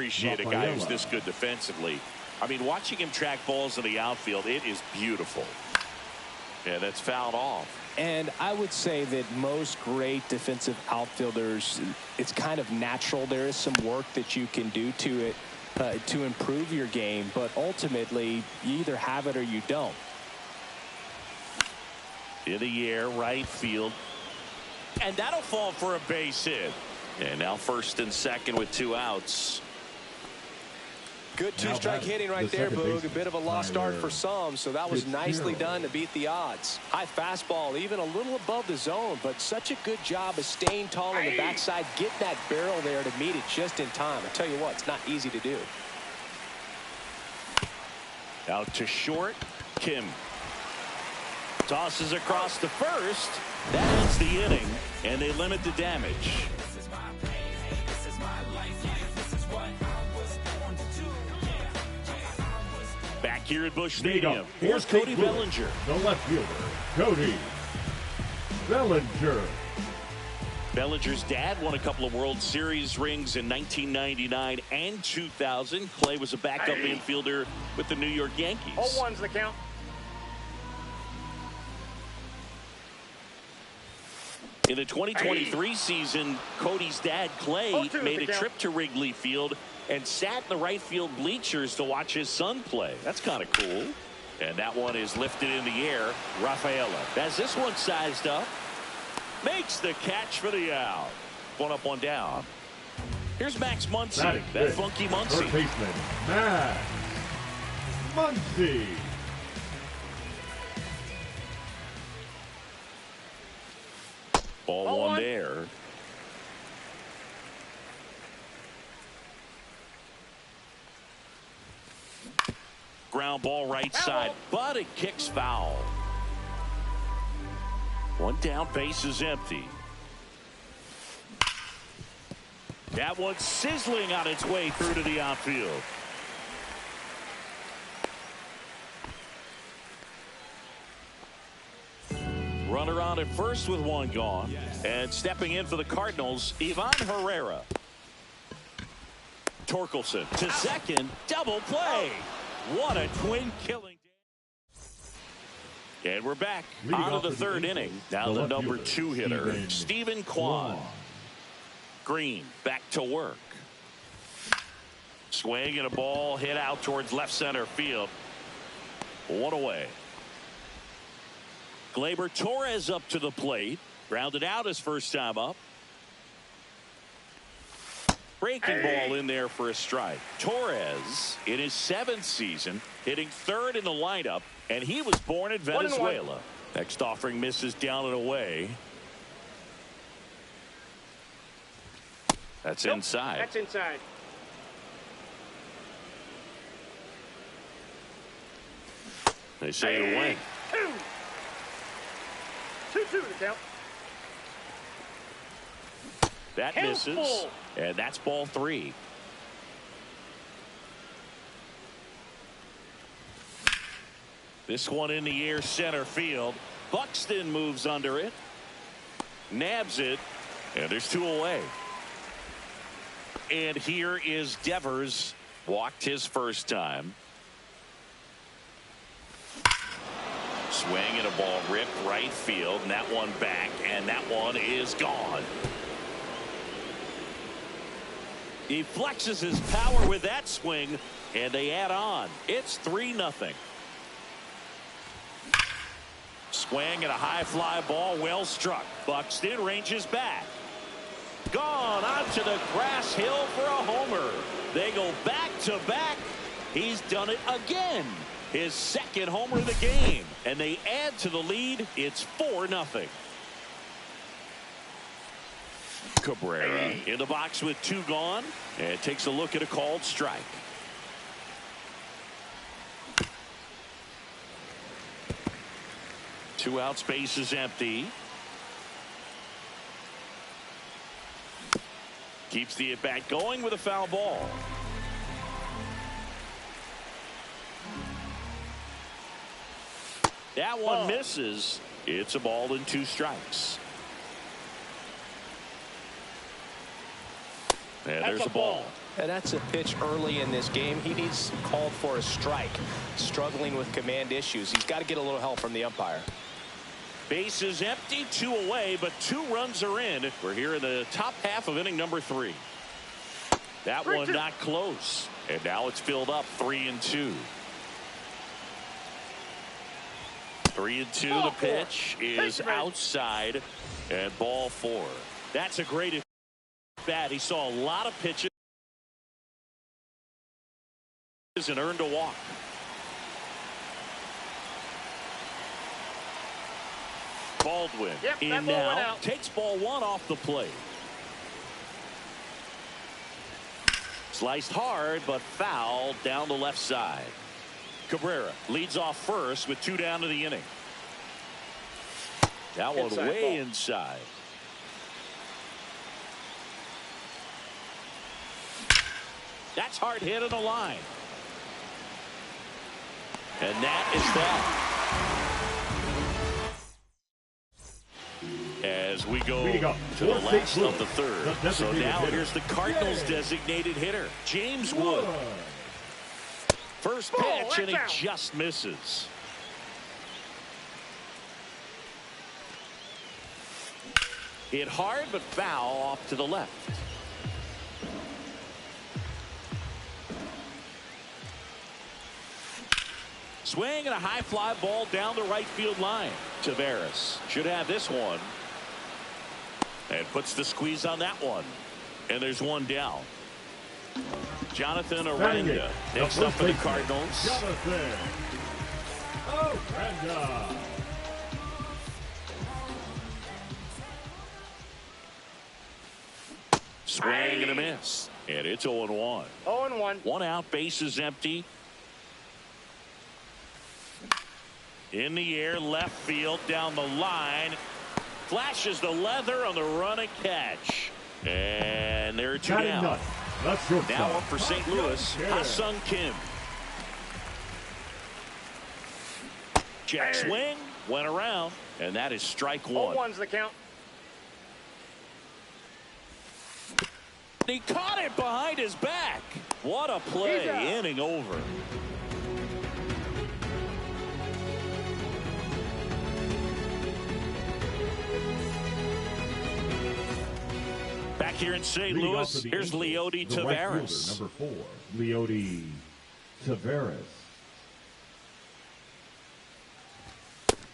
appreciate a guy who's this good defensively. I mean, watching him track balls in the outfield, it is beautiful. Yeah, that's fouled off. And I would say that most great defensive outfielders, it's kind of natural. There is some work that you can do to it to improve your game, but ultimately you either have it or you don't. In the air, right field. And that'll fall for a base hit. And now first and second with 2 outs. Good two-strike hitting right there, Boog. A bit of a lost start for some, so that was nicely done to beat the odds. High fastball, even a little above the zone, but such a good job of staying tall on the backside, getting that barrel there to meet it just in time. I tell you what, it's not easy to do. Out to short, Kim. Tosses across to first. That ends the inning, and they limit the damage. Back here at Busch Stadium, here's Cody Bellinger. The left fielder, Cody Bellinger. Bellinger's dad won a couple of World Series rings in 1999 and 2000. Clay was a backup infielder with the New York Yankees. 0-1's the count. In the 2023 season, Cody's dad, Clay, made a trip to Wrigley Field and sat in the right field bleachers to watch his son play. That's kind of cool. And that one is lifted in the air. Rafaela has this one sized up. Makes the catch for the out. 1 up, 1 down. Here's Max Muncy. That funky Muncy. Third baseman, Max Muncy. Ball 1 there. Ground ball right side, but it kicks foul. 1 down, base is empty. That one's sizzling on its way through to the outfield. Runner on at first with 1 gone. And stepping in for the Cardinals, Ivan Herrera. Torkelson to second, double play. What a twin killing. And we're back out of the 3rd inning. Now the number 2 hitter, Stephen Kwan. Green back to work. Swing and a ball hit out towards left center field. 1 away. Gleyber Torres up to the plate. Grounded out his first time up. Breaking ball in there for a strike. Torres in his 7th season hitting 3rd in the lineup, and he was born in Venezuela. Next offering misses down and away. That's inside. That's inside. They say it went. 2-2 to count. That misses, and that's ball 3. This one in the air, center field. Buxton moves under it, nabs it, and there's 2 away. And here is Devers, walked his first time. Swing and a ball ripped right field, and that one back, and that one is gone. He flexes his power with that swing, and they add on. It's 3-0. Swing and a high fly ball, well struck. Buxton ranges back. Gone onto the grass hill for a homer. They go back to back. He's done it again. His 2nd homer of the game, and they add to the lead. It's 4-0. Cabrera in the box with 2 gone, and takes a look at a called strike. Two outs, base is empty. Keeps the at bat going with a foul ball. That one misses. It's a ball and 2 strikes. And there's a ball. And that's a pitch early in this game. He needs called for a strike. Struggling with command issues. He's got to get a little help from the umpire. Base is empty, 2 away, but 2 runs are in. We're here in the top half of inning number 3. That one not close. And now it's filled up 3-2. 3-2. The pitch is outside and ball 4. That's a great at bat. He saw a lot of pitches and earned a walk. Baldwin in now, takes ball 1 off the plate. Sliced hard, but foul down the left side. Cabrera leads off first with 2 down to the inning. That one way inside. That's hard hit on the line. And that is that. As we go to the last of the 3rd. So now here's the Cardinals' designated hitter, James Wood. First pitch, and he just misses. Hit hard, but foul off to the left. Swing and a high fly ball down the right field line. Taveras should have this one. And puts the squeeze on that one. And there's 1 down. Jonathan Aranda next up for the Cardinals. Jonathan Aranda. Swing and a miss. And it's 0-1. 0-1. 1 out, base is empty. In the air, left field, down the line. Flashes the leather on the run and catch. And there are 2 down. Now up for St. Louis, Ha-Sung Kim. Check swing, went around, and that is strike 1. 0-1's the count. He caught it behind his back. What a play, inning over. Back here in St. Louis, here's Leody Taveras. Number 4, Leody Taveras.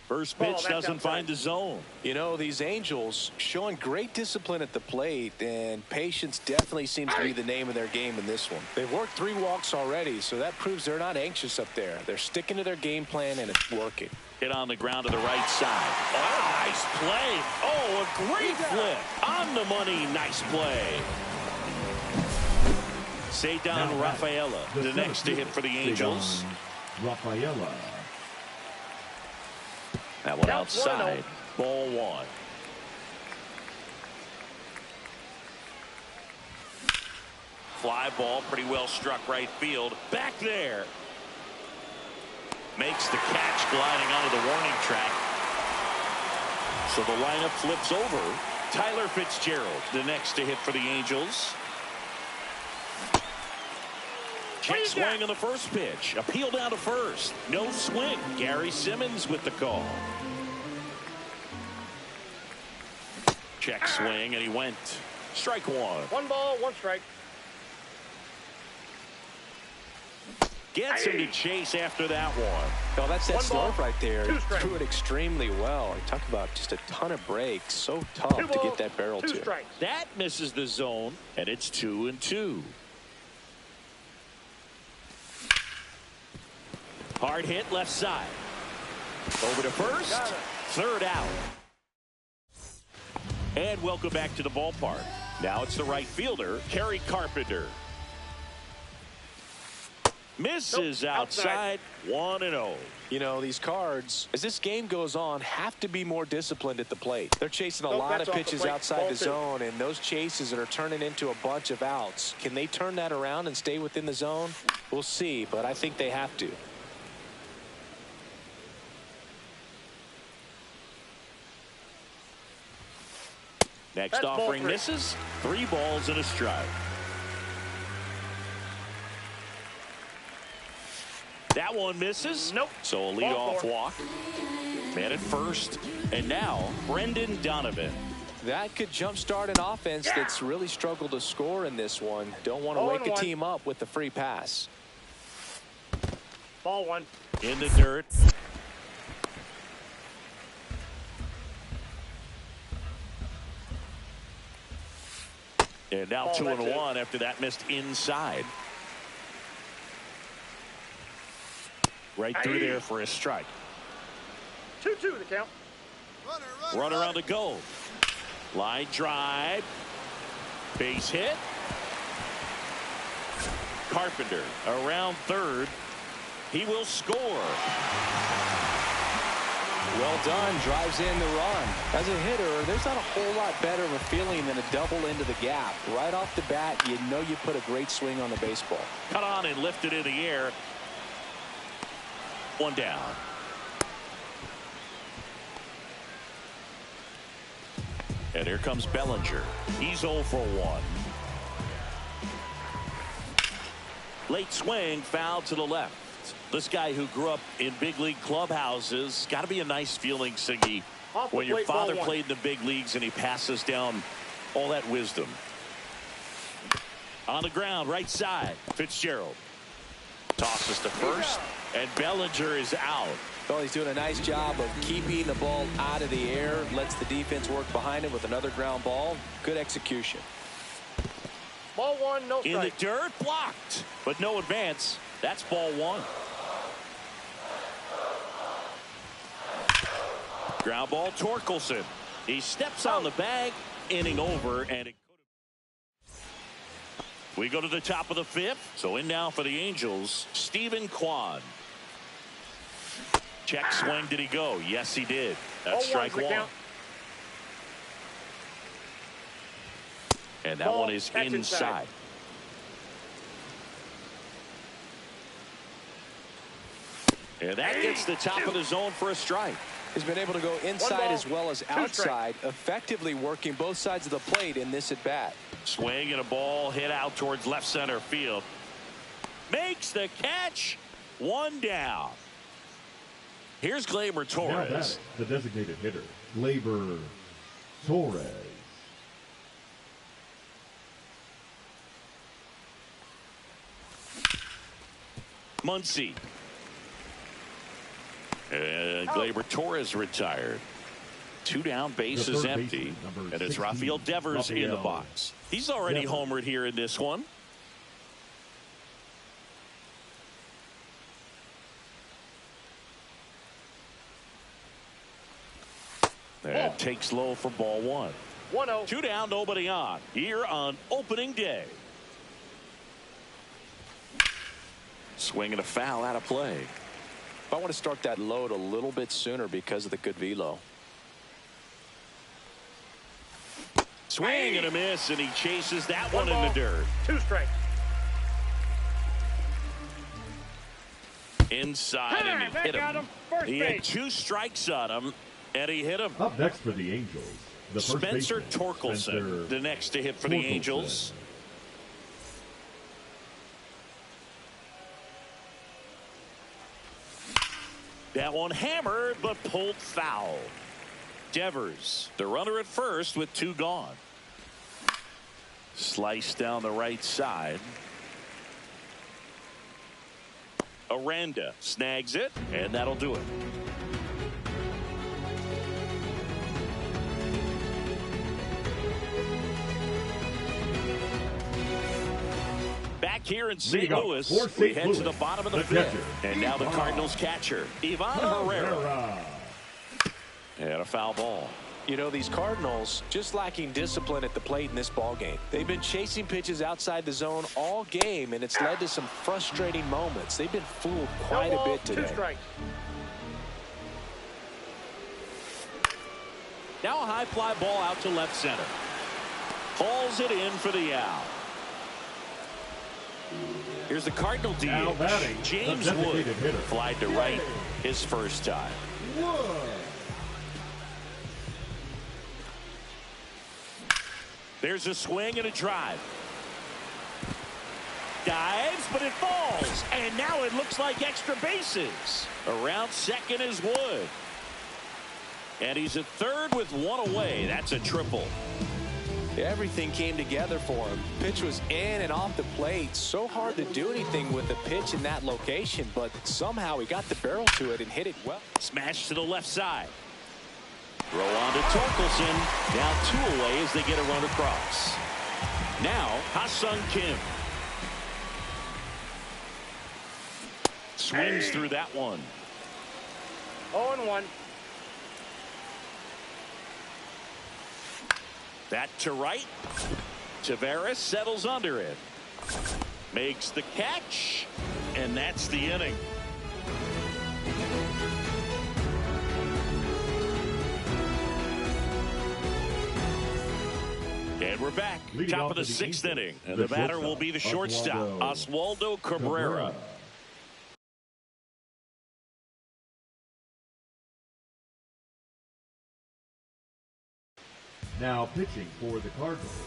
First pitch doesn't find the zone. You know, these Angels showing great discipline at the plate, and patience definitely seems to be the name of their game in this one. They've worked 3 walks already, so that proves they're not anxious up there. They're sticking to their game plan, and it's working. Hit on the ground to the right side. Oh, nice play. Oh, a great flip. On the money, nice play. Ceddanne Rafaela, the next to hit for the Angels. Rafaela. That one outside. Ball 1. Fly ball, pretty well struck right field. Back there. Makes the catch, gliding onto the warning track. So the lineup flips over. Tyler Fitzgerald, the next to hit for the Angels. Check swing on the first pitch. Appeal down to first. No swing. Gary Simmons with the call. Check swing, and he went. Strike 1. 1 ball, 1 strike. Gets him to chase after that one. Well, that's that stuff right there. 2 strikes. Threw it extremely well. I talk about just a ton of breaks. So tough to get that barrel 2 to. strikes. That misses the zone, and it's 2-2. Hard hit left side. Over to first. 3rd out. And welcome back to the ballpark. Now it's the right fielder, Kerry Carpenter. Misses outside. 1-0. You know, these Cards, as this game goes on, have to be more disciplined at the plate. They're chasing a lot of pitches outside the zone, and those chases are turning into a bunch of outs. Can they turn that around and stay within the zone? We'll see, but I think they have to. Next offering misses. 3 balls and a strike. That one misses. Nope. So a leadoff walk. Man at first. And now Brendan Donovan. That could jumpstart an offense that's really struggled to score in this one. Don't want to wake the team up with the free pass. Ball one. In the dirt. And now 2-1 after that missed inside. Right through there for a strike. 2-2 the count. Runner on the go. Line drive. Base hit. Carpenter around third. He will score. Well done. Drives in the run. As a hitter, there's not a whole lot better of a feeling than a double into the gap. Right off the bat, you know you put a great swing on the baseball. Cut on and lifted in the air. One down. And here comes Bellinger. He's 0 for 1. Late swing, foul to the left. This guy who grew up in big league clubhouses, got to be a nice feeling, Siggy, when your father played in the big leagues and he passes down all that wisdom. On the ground, right side, Fitzgerald. Tosses to first, and Bellinger is out. Well, he's doing a nice job of keeping the ball out of the air. Lets the defense work behind it with another ground ball. Good execution. Ball one, no strike. In the dirt, blocked, but no advance. That's ball one. Ground ball, Torkelson. He steps on the bag, inning over, and it could have. We go to the top of the fifth. So in now for the Angels, Stephen Kwan. Check swing. Did he go? Yes, he did. That's strike one. And that one is inside. And that gets the top of the zone for a strike. He's been able to go inside as well as outside, effectively working both sides of the plate in this at bat. Swing and a ball hit out towards left center field. Makes the catch. One down. Here's Gleyber Torres. Now that's the designated hitter, Gleyber Torres. Muncy. And Gleyber Torres retired. 2 down, base is empty. And it's Rafael Devers in the box. He's already homered here in this one. And takes low for ball one. 1-0. 2 down, nobody on. Here on opening day. Swing and a foul out of play. I want to start that load a little bit sooner because of the good velo. Swing and a miss, and he chases that one in the dirt. 2 strikes. Inside, and he hit him. He had 2 strikes on him, and he hit him. Up next for the Angels, the first Spencer baseman, Torkelson, Spencer the next to hit for the Angels. That one hammered, but pulled foul. Devers, the runner at first with 2 gone. Slice down the right side. Aranda snags it, and that'll do it. Back here in St. Louis, we head to the bottom of the fifth. And now the Cardinals catcher, Ivan Herrera. And a foul ball. You know, these Cardinals just lacking discipline at the plate in this ball game. They've been chasing pitches outside the zone all game, and it's led to some frustrating moments. They've been fooled quite a bit today. 2 strikes. Now a high fly ball out to left center. Hauls it in for the out. Here's the Cardinal DH. James Wood flied to right his first time. There's a swing and a drive. dives, but it falls. And now it looks like extra bases. Around second is Wood. And he's at third with one away. That's a triple. Everything came together for him. Pitch was in and off the plate. So hard to do anything with the pitch in that location, but somehow he got the barrel to it and hit it well. Smash to the left side. Throw on to Torkelson. Now 2 away as they get a run across. Now Ha-Sung Kim. Swings through that one. 0-1. That to right. Taveras settles under it. Makes the catch. And that's the inning. And we're back. Top of the 6th inning. And the batter will be the shortstop, Oswaldo Cabrera. Now pitching for the Cardinals,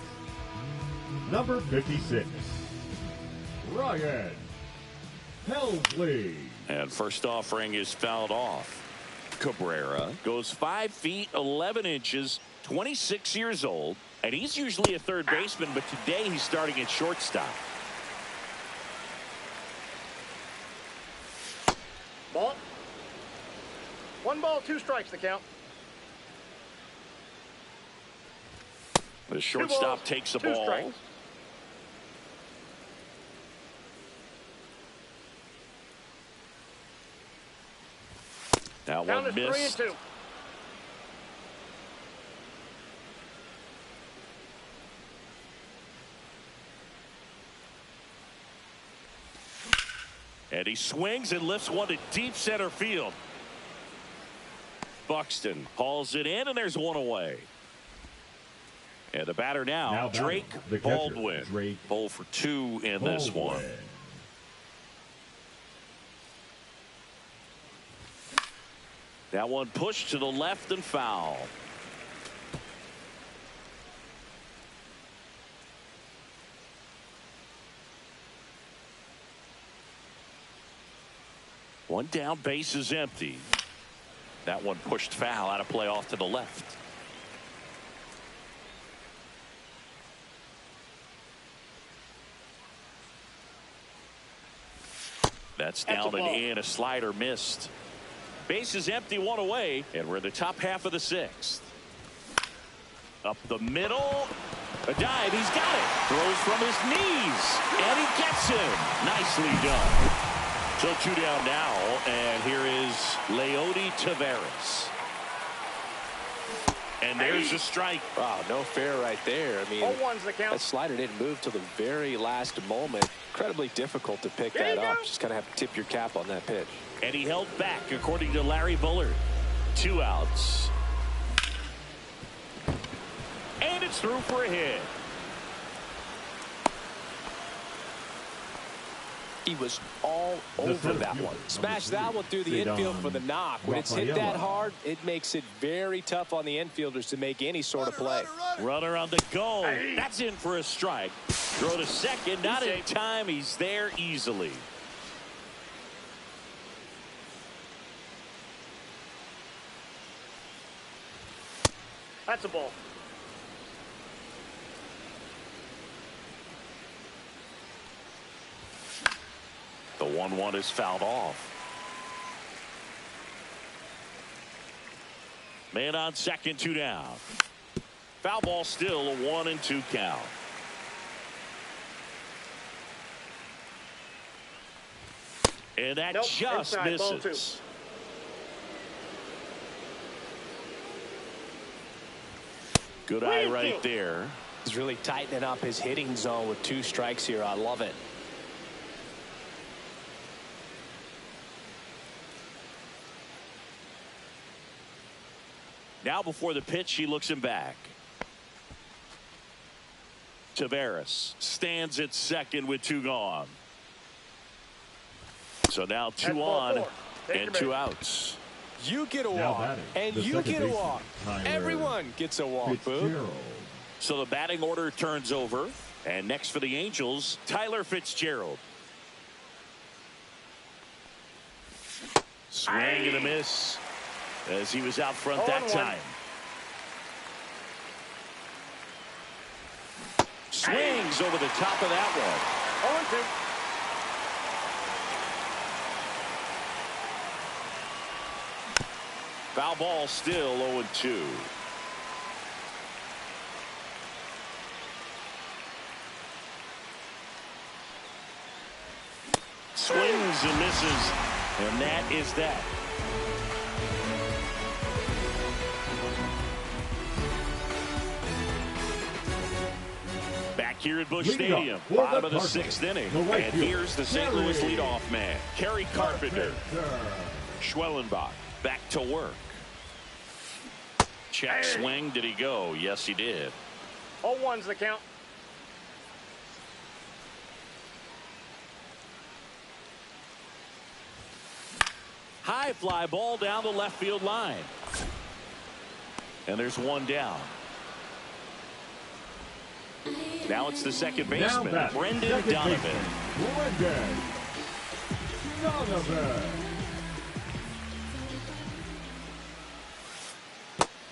number 56, Ryan Helsley. And first offering is fouled off. Cabrera goes 5 feet 11 inches, 26 years old, and he's usually a third baseman, but today he's starting at shortstop. Ball. 1 ball, 2 strikes the count. The shortstop takes the 2 ball. strikes. That Count one is missed. 3-2. And he swings and lifts one to deep center field. Buxton hauls it in, and there's 1 away. And the batter now Drake Baldwin. 0 for 2 in this one. That one pushed to the left and foul. One down, base is empty. That one pushed foul, out of play off to the left. That's down and in. A slider missed. Base is empty, 1 away, and we're in the top half of the 6th. Up the middle. A dive. He's got it. Throws from his knees. And he gets him. Nicely done. So 2 down now, and here is Leody Taveras. And there's a strike. Wow, no fair right there. I mean, 0-1's the count. that slider didn't move till the very last moment. Incredibly difficult to pick that up. Just kind of have to tip your cap on that pitch. And he held back, according to Larry Bullard. 2 outs. And it's through for a hit. He was all over that one. Smashed that one through the infield for the knock. When it's hit that hard, it makes it very tough on the infielders to make any sort of play. Runner on the go. That's in for a strike. Throw to second. Not in time. He's there easily. That's a ball. The 1-1 is fouled off. Man on second, 2 down. Foul ball still, a 1-2 count. And that just misses. Good eye right there. He's really tightening up his hitting zone with 2 strikes here. I love it. Now before the pitch, he looks him back. Taveras stands at second with 2 gone. So now 2 on and 2 outs. You get a walk, and you get a walk. Everyone gets a walk, Boog. So the batting order turns over. And next for the Angels, Tyler Fitzgerald. Swing and a miss as he was out front that time. Swings over the top of that one. 0-2. Foul ball, still 0-2. Swings and misses, and that is that. Back here at Busch Stadium, bottom of the 6th inning. And here's the St. Louis leadoff man, Kerry Carpenter. Schwellenbach back to work. Check swing. Did he go? Yes, he did. 0-1's the count. High fly ball down the left field line. And there's one down. Now it's the second baseman, Brendan Donovan.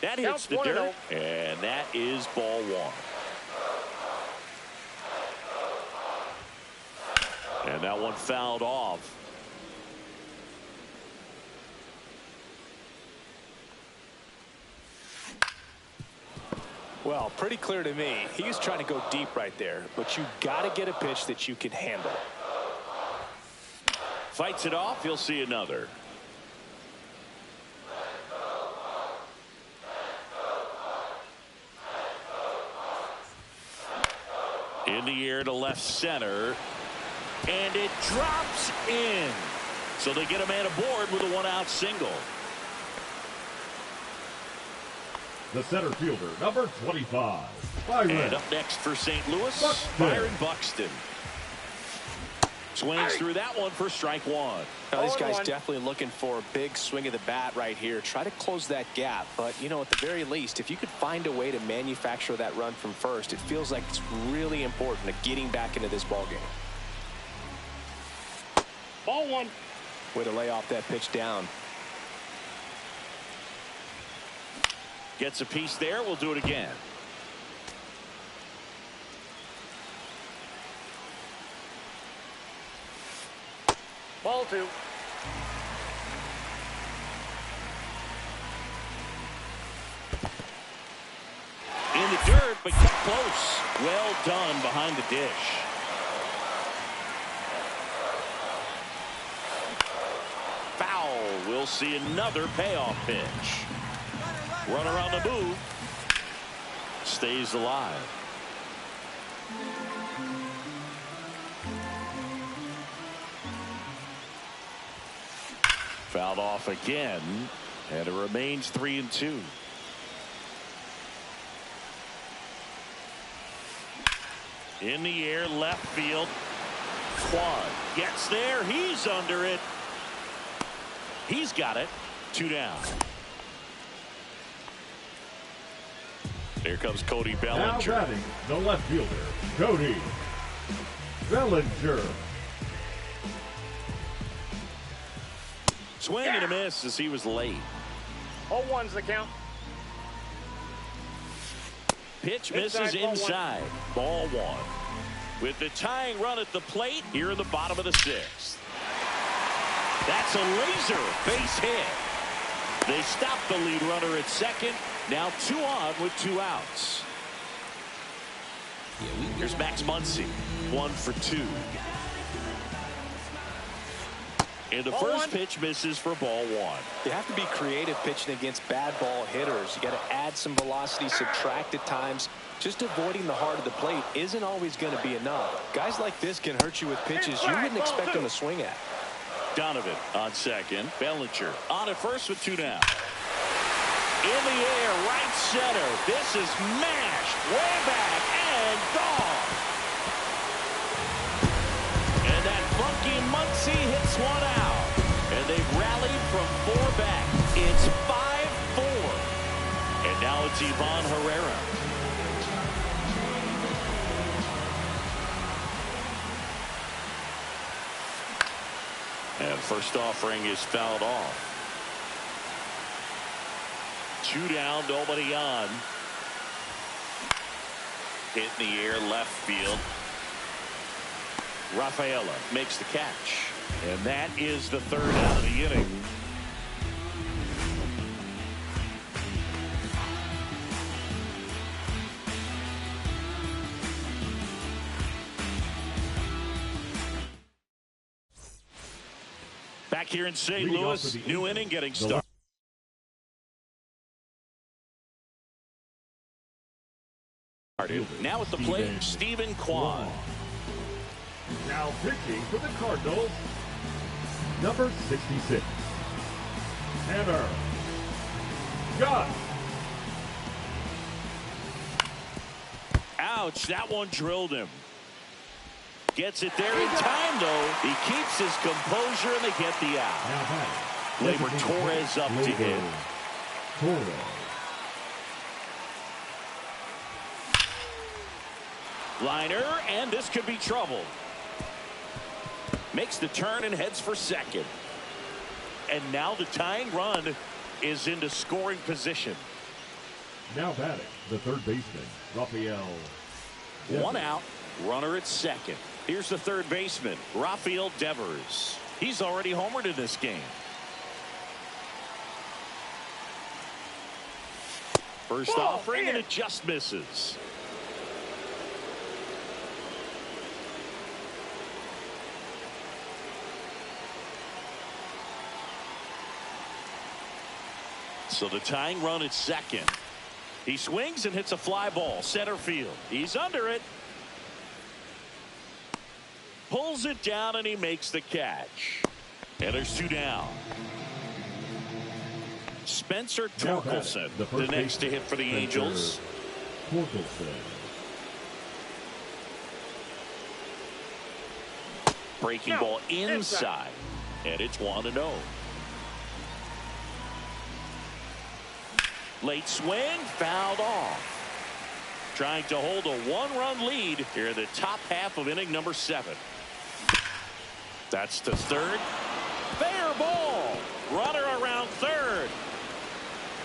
That hits the dirt, and that is ball one. And that one fouled off. Well, pretty clear to me. He was trying to go deep right there, but you got to get a pitch that you can handle. Fights it off. He'll see another. In the air to left center, and it drops in. So they get a man aboard with a one-out single. The center fielder, number 25, Byron. And up next for St. Louis, Byron Buxton. Swings through that one for strike one. Now, these guys definitely looking for a big swing of the bat right here. Try to close that gap. But, you know, at the very least, if you could find a way to manufacture that run from first, it feels like it's really important to getting back into this ballgame. Ball one. Way to lay off that pitch down. Gets a piece there. We'll do it again. Ball two. In the dirt, but kept close. Well done behind the dish. Foul. We'll see another payoff pitch. Runner on the move. Stays alive. Fouled off again, and it remains 3-2. In the air, left field. Quad gets there. He's under it. He's got it. 2 down. Here comes Cody Bellinger. Now batting, the left fielder, Cody Bellinger. Swing and a miss as he was late. 0-1's the count. Pitch misses inside. Ball one. With the tying run at the plate here in the bottom of the 6th. That's a laser base hit. They stop the lead runner at second. Now 2 on with 2 outs. Here's Max Muncy. 1 for 2. And the first pitch misses for ball one. You have to be creative pitching against bad ball hitters. You got to add some velocity, subtract at times. Just avoiding the heart of the plate isn't always going to be enough. Guys like this can hurt you with pitches you wouldn't expect them to swing at. Donovan on second. Bellinger on at first with 2 down. In the air, right center. This is mashed way back and gone. And that funky Muncy hits one out. And they've rallied from 4 back. It's 5-4. And now it's Ivan Herrera. And first offering is fouled off. 2 down, nobody on. Hit in the air, left field. Rafaela makes the catch. And that is the 3rd out of the inning. Back here in St. Louis, new inning getting started. Now at the plate, Stephen Kwan. Now pitching for the Cardinals, number 66, Tanner Gus. Ouch, that one drilled him. Gets it there in time, though. He keeps his composure, and they get the out. Gleyber Torres up to hit. Liner, and this could be trouble. Makes the turn and heads for second. And now the tying run is into scoring position. Now batting, the 3rd baseman, Rafael. One out, runner at second. Here's the 3rd baseman, Rafael Devers. He's already homered in this game. First offering, and it just misses. So the tying run at second. He swings and hits a fly ball, center field. He's under it. Pulls it down, and he makes the catch. And there's 2 down. Spencer Torkelson, the next to hit for the Angels. Breaking ball inside. And it's 1-0. Late swing, fouled off. Trying to hold a 1-run lead here in the top half of inning number 7. That's to 3rd. Fair ball. Runner around 3rd.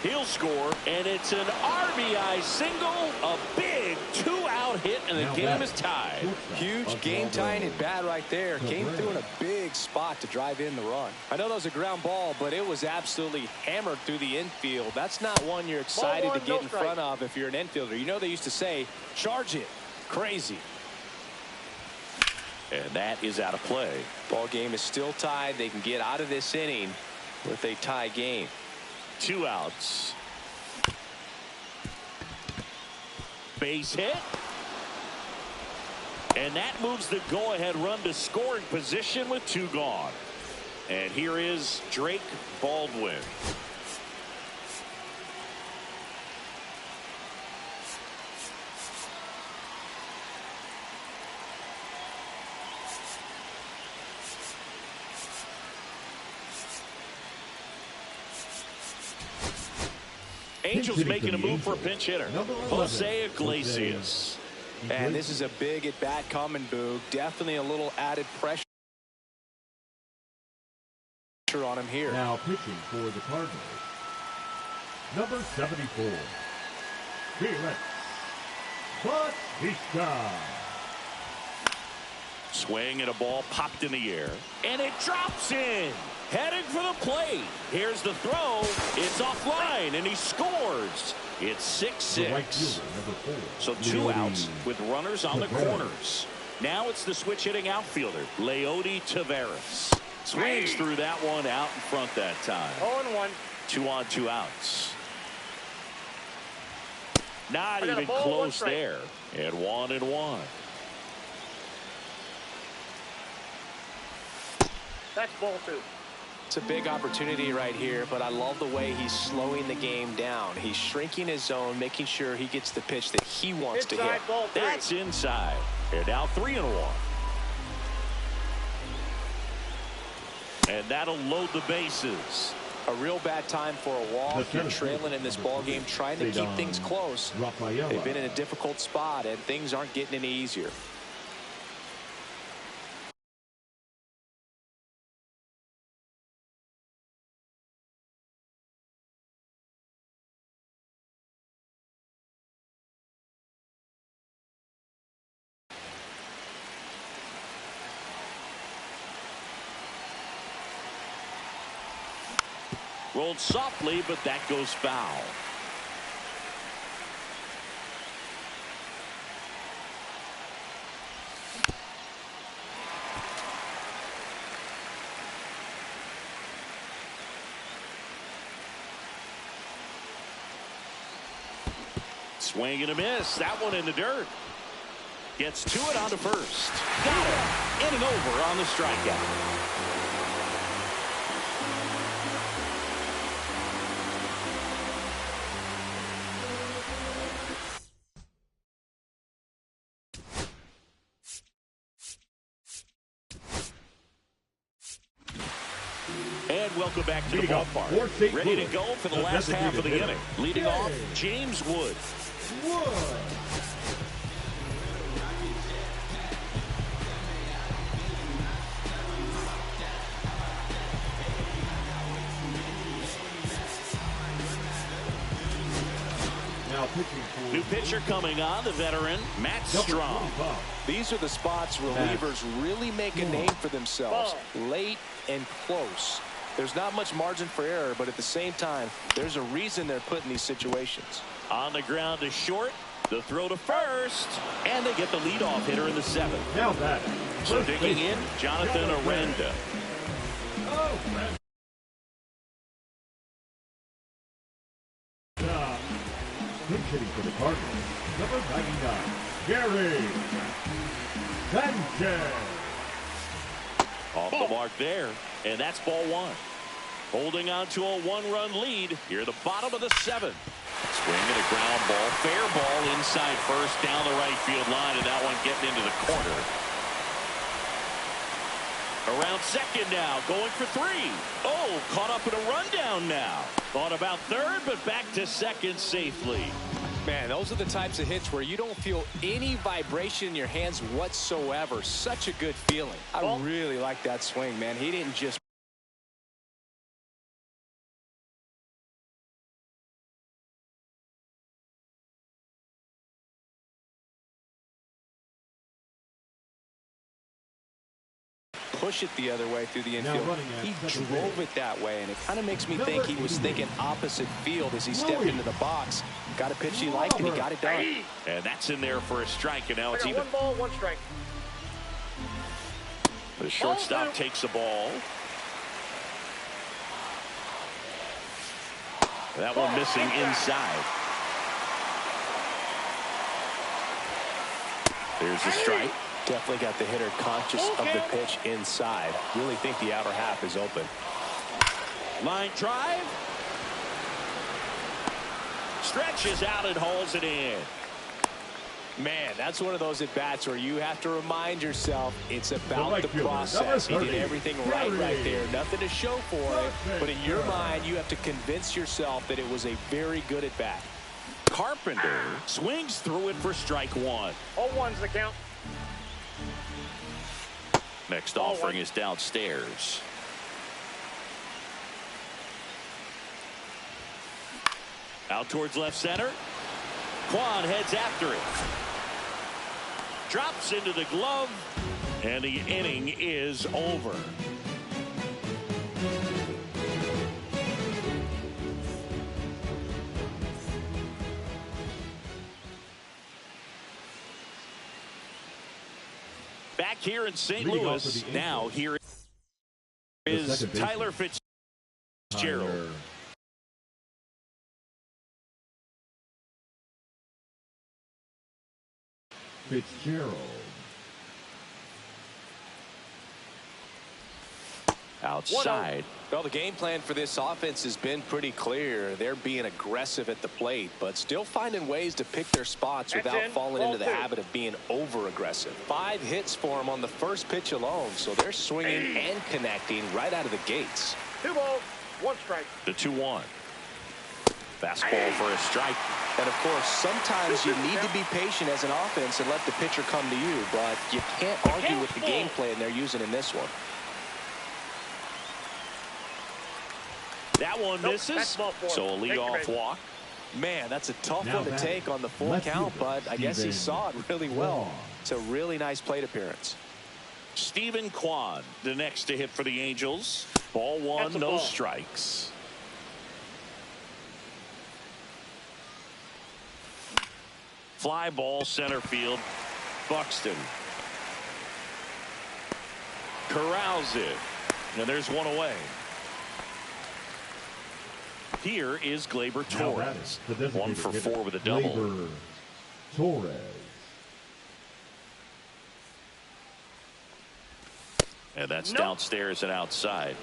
He'll score, and it's an RBI single, a big 2-out hit, and the game is tied. Huge game-tying at bat right there. Came through in a big spot to drive in the run. I know that was a ground ball, but it was absolutely hammered through the infield. That's not one you're excited to get in front of if you're an infielder. You know they used to say, charge it. Crazy. And that is out of play. Ball game is still tied. They can get out of this inning with a tie game. 2 outs. Base hit. And that moves the go-ahead run to scoring position with 2 gone. And here is Drake Baldwin. Angels making a move for a pinch hitter, Jose Iglesias. And this is a big at-bat coming, Boog. Definitely a little added pressure on him here. Now pitching for the Cardinals, number 74, Felix Bautista. Swing and a ball popped in the air, and it drops in. Heading for the plate. Here's the throw. It's offline, and he scores. It's 6-6. So 2 outs with runners on the corners. Now it's the switch-hitting outfielder, Leody Taveras. Swings through that one out in front that time. 0-1. 2 on, 2 outs. Not even close there. And 1-1. That's ball 2. It's a big opportunity right here, but I love the way he's slowing the game down. He's shrinking his zone, making sure he gets the pitch that he wants to hit. Ball 3. That's inside. They're now 3-1. And that'll load the bases. A real bad time for a walk. You're trailing in this ball game, trying to keep things close. They've been in a difficult spot, and things aren't getting any easier. Rolled softly, but that goes foul. Swing and a miss. That one in the dirt. Gets to it on to first. Got it. In and over on the strikeout. And welcome back to the ballpark. Ready to go for the last half of the inning. Leading off, James Wood. New pitcher coming on, the veteran, Matt Strong. These are the spots relievers really make a name for themselves. Late and close. There's not much margin for error, but at the same time, there's a reason they're put in these situations. On the ground to short, the throw to first, and they get the leadoff hitter in the seventh. Now that. So digging in, Jonathan Aranda. Pinch hitting for the Cardinals, number 99, Gary Sanchez. Off the mark there, and that's ball one. Holding on to a one-run lead here at the bottom of the seventh. Swing and a ground ball, fair ball inside first, down the right field line, and that one getting into the corner. Around second now, going for three. Oh, caught up in a rundown now. Thought about third, but back to second safely. Man, those are the types of hits where you don't feel any vibration in your hands whatsoever. Such a good feeling. I really like that swing, man. He didn't just push it the other way through the infield. He drove it that way, and it kind of makes me think he was thinking opposite field as he stepped into the box. Got a pitch he liked, and he got it done. And that's in there for a strike, and now it's even. 1 ball, 1 strike. The shortstop takes the ball. That one missing inside. There's the strike. Definitely got the hitter conscious of the pitch inside. Really think the outer half is open. Line drive. Stretches out and hauls it in. Man, that's one of those at-bats where you have to remind yourself it's about the process. He did everything right there. Nothing to show for it. But in your mind, you have to convince yourself that it was a very good at-bat. Carpenter swings through it for strike one. 0-1's the count. Next offering is downstairs. Out towards left center. Kwan heads after it. Drops into the glove, and the inning is over. Back here in St. Louis, now here is Tyler Fitzgerald. Outside. Well, the game plan for this offense has been pretty clear. They're being aggressive at the plate, but still finding ways to pick their spots without falling into the habit of being over-aggressive. 5 hits for them on the first pitch alone, so they're swinging and connecting right out of the gates. 2 balls, 1 strike. The 2-1. Fastball for a strike. And, of course, sometimes you need to be patient as an offense and let the pitcher come to you, but you can't argue with the game plan they're using in this one. That one misses, so a leadoff walk. Man, that's a tough one to take on the full count, but I guess he saw it really well. It's a really nice plate appearance. Stephen Kwan, the next to hit for the Angels. Ball 1, no strikes. Fly ball center field. Buxton corrals it, and there's one away. Here is Gleyber Torres. 1 for 4 with a double. Gleyber Torres. And that's downstairs and outside.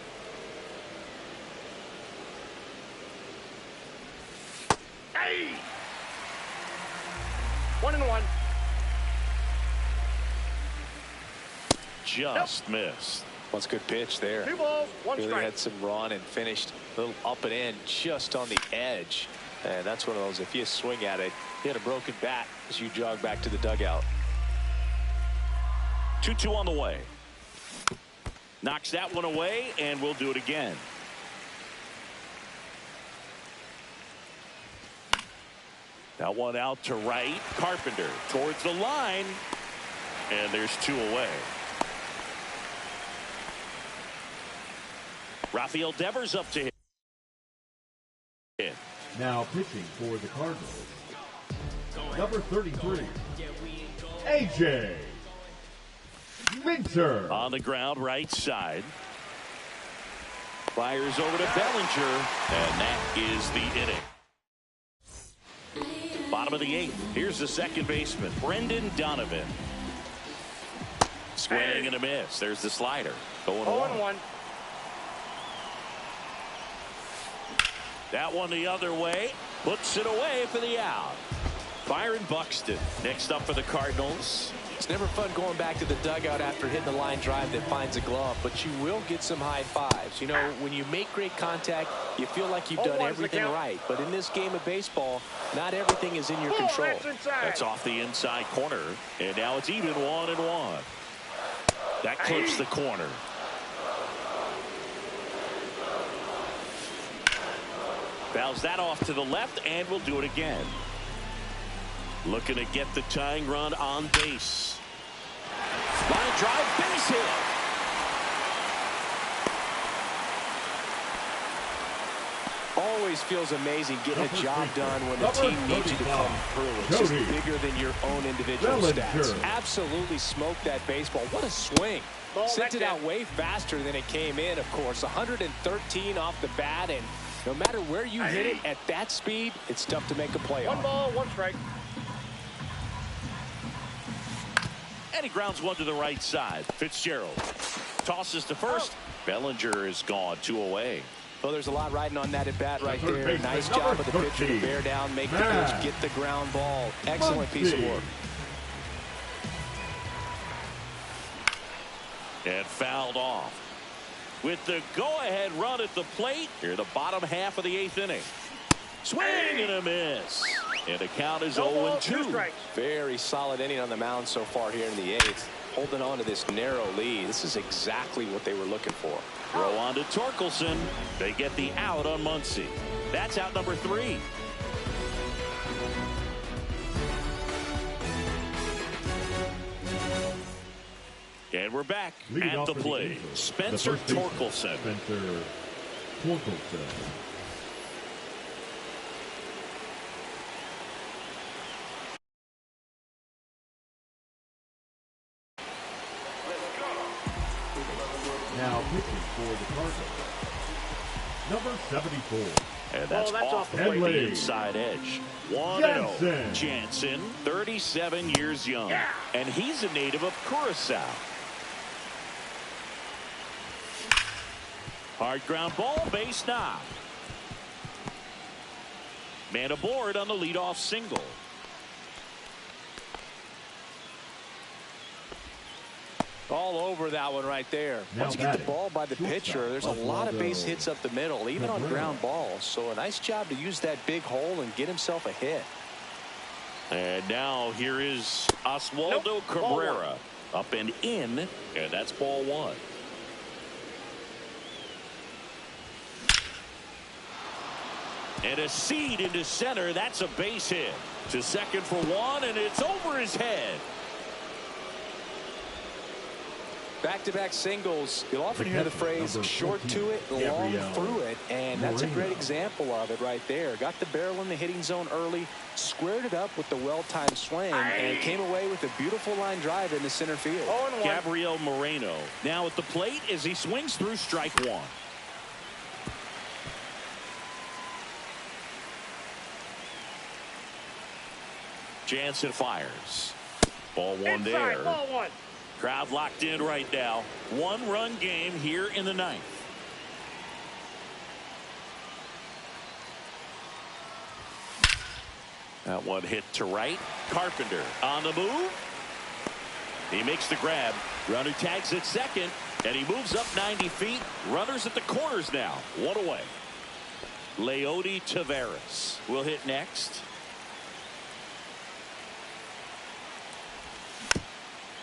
Hey! 1-1. Just missed. That's a good pitch there. 2 balls, 1 really strike. had some run and finished a little up and in just on the edge. And that's one of those, if you swing at it, you had a broken bat as you jog back to the dugout. 2-2 on the way. Knocks that one away, and we'll do it again. That one out to right. Carpenter towards the line, and there's 2 away. Rafael Devers up to hit. Now pitching for the Cardinals, number 33, A.J. Minter. On the ground, right side. Fires over to Bellinger, and that is the inning. Bottom of the 8th. Here's the second baseman, Brendan Donovan. Swing and a miss. There's the slider. 0-1. That one the other way. Puts it away for the out. Byron Buxton next up for the Cardinals. It's never fun going back to the dugout after hitting the line drive that finds a glove, but you will get some high fives. You know, when you make great contact, you feel like you've done everything right. But in this game of baseball, not everything is in your control. That's off the inside corner, and now it's even 1-1. That clips the corner. Fouls that off to the left, and we'll do it again. Looking to get the tying run on base. Line drive, base hit. Always feels amazing getting a job done when the team needs you to come through. It's just bigger than your own individual stats. Absolutely smoked that baseball. What a swing. Sent it out way faster than it came in, of course. 113 off the bat, and no matter where you hit it at that speed, it's tough to make a play on. 1 ball, 1 strike. And he grounds one to the right side. Fitzgerald tosses to first. Bellinger is gone, 2 away. Well, there's a lot riding on that at bat right there. Nice job of the pitcher to bear down, make the pitch, get the ground ball. Excellent piece of work. And fouled off. With the go-ahead run at the plate, here the bottom half of the 8th inning. Swing and a miss. And the count is 0-2. Very solid inning on the mound so far here in the 8th. Holding on to this narrow lead. This is exactly what they were looking for. Throw on to Torkelson. They get the out on Muncy. That's out number 3. And we're back at the plate. Spencer Torkelson. Spencer Torkelson. Now pitching for the Cardinals, number 74. And that's off the inside edge. 1-0. Jansen, 37 years young. And he's a native of Curacao. Hard ground ball, base knock. Man aboard on the leadoff single. All over that one right there. Once you get the ball by the pitcher, there's a lot of base hits up the middle, even on ground balls. So a nice job to use that big hole and get himself a hit. And now here is Oswaldo Cabrera. Up and in, and that's ball 1. And a seed into center. That's a base hit. To second for 1, and it's over his head. Back-to-back singles. You'll often hear the phrase short to it, long through it, and that's a great example of it right there. Got the barrel in the hitting zone early, squared it up with the well-timed swing, and came away with a beautiful line drive in the center field. Gabriel Moreno now at the plate as he swings through strike one. Jansen fires. Ball one there. Ball one. Crowd locked in right now. One-run game here in the ninth. That one hit to right. Carpenter on the move. He makes the grab. Runner tags at second, and he moves up 90 feet. Runners at the corners now. One away. Leody Taveras will hit next.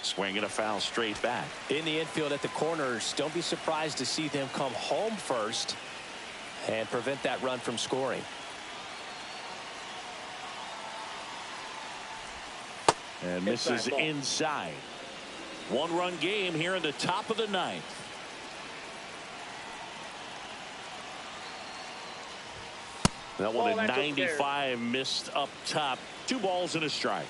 Swinging a foul straight back. In the infield at the corners, don't be surprised to see them come home first and prevent that run from scoring. And misses inside. One-run game here in the top of the ninth. That one at 95 missed up top. 2 balls and a strike.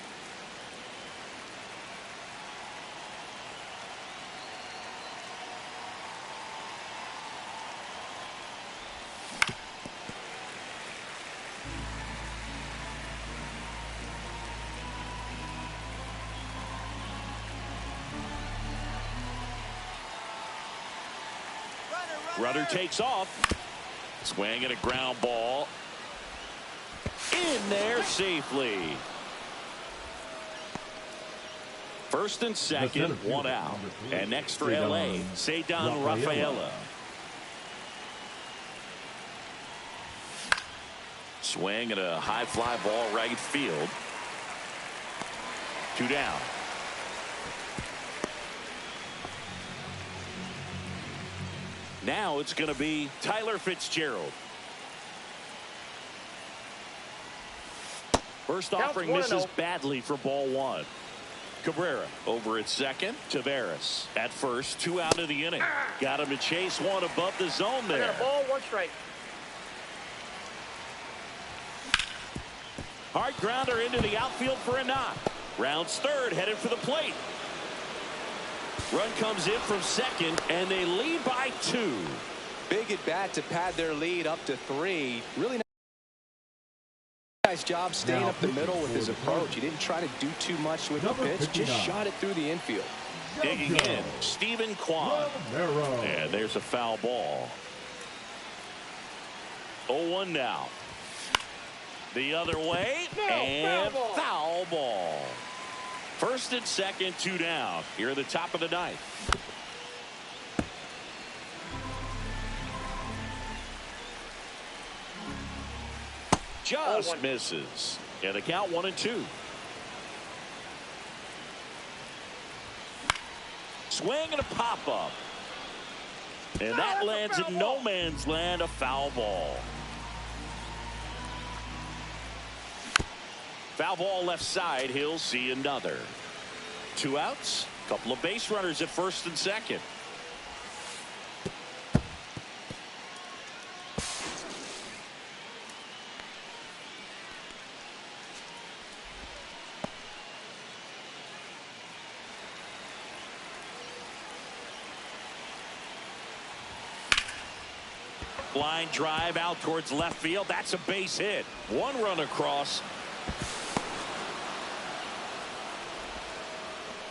Runner takes off. Swing and a ground ball. In there safely. First and second, one out. And next for LA, Ceddanne Rafaela. Swing and a high fly ball right field. 2 down. Now it's going to be Tyler Fitzgerald. First offering misses badly for ball one. Cabrera over at second. Taveras at first. 2 out of the inning. Got him to chase one above the zone there. I got a ball, 1 strike. Hard grounder into the outfield for a knock. Rounds third, headed for the plate. Run comes in from second, and they lead by 2. Big at bat to pad their lead up to 3. Really nice job staying up the middle with his approach. He didn't try to do too much with the pitch, just shot it through the infield. Digging in, Stephen Kwan. And there's a foul ball. 0-1 now. The other way, and foul ball. First and second, 2 down. Here at the top of the ninth. Just misses. And the count 1-2. Swing and a pop-up. And that lands in no man's land, a foul ball. Foul ball left side. He'll see another. 2 outs. Couple of base runners at first and second. Line drive out towards left field. That's a base hit. 1 run across.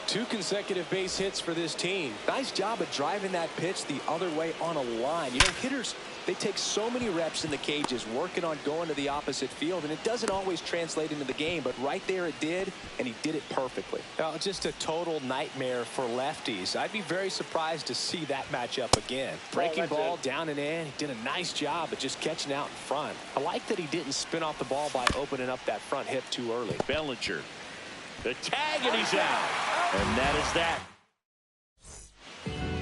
2 consecutive base hits for this team. Nice job of driving that pitch the other way on a line. You know, hitters, they take so many reps in the cages working on going to the opposite field, and it doesn't always translate into the game, but right there it did, and he did it perfectly. Now, just a total nightmare for lefties. I'd be very surprised to see that matchup again. Breaking ball down and in. He did a nice job of just catching out in front. I like that he didn't spin off the ball by opening up that front hip too early. Bellinger. The tag, and he's out. And that is that.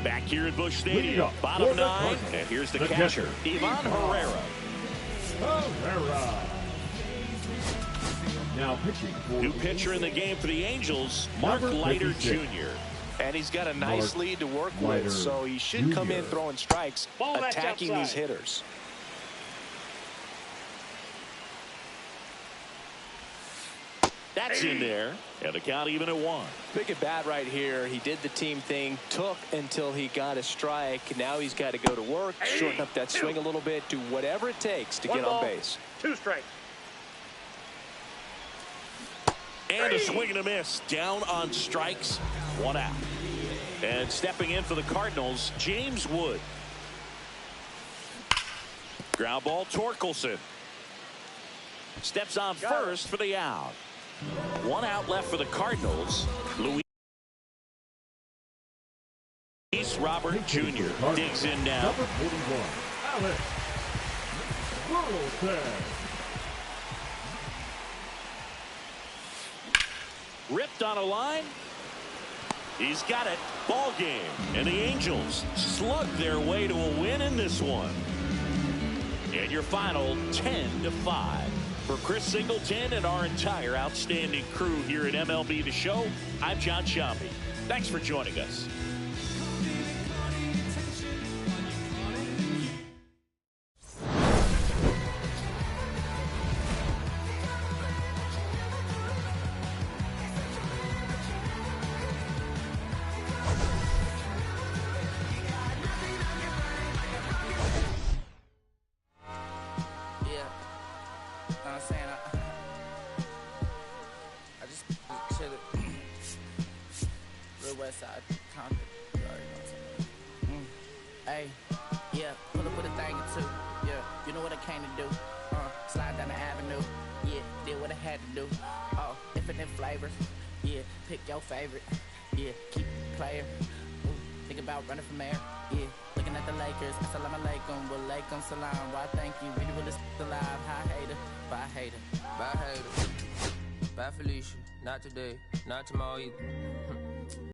Back here at Busch Stadium, bottom 9, and here's the catcher, Ivan Herrera. Now pitching. New pitcher in the game for the Angels, Mark Leiter Jr. And he's got a nice lead to work with, so he should come in throwing strikes, attacking these hitters. That's in there, and the count even at 1. Big at bat right here. He did the team thing, took until he got a strike. Now he's got to go to work, shorten up that swing a little bit, do whatever it takes to get on base. 2 strikes. And a swing and a miss. Down on strikes. 1 out. And stepping in for the Cardinals, James Wood. Ground ball, Torkelson. Steps on first for the out. 1 out left for the Cardinals. Luis Robert Jr. digs in now. Number 41, Alex Burleson. Ripped on a line. He's got it. Ball game. And the Angels slug their way to a win in this one. And your final 10-5. For Chris Singleton and our entire outstanding crew here at MLB The Show, I'm John Sciambi. Thanks for joining us. West side, Concord. You already know something. Hey, yeah, pull up with a thing or two. Yeah, you know what I came to do. Slide down the avenue. Yeah, did what I had to do. Oh, infinite flavors. Yeah, pick your favorite. Yeah, keep it player. Think about running from air. Yeah, looking at the Lakers. Assalamu alaikum, wa alaikum salam. Why thank you, really, really alive. Hi hater, bye hater. Bye hater. Bye Felicia. Not today, not tomorrow either.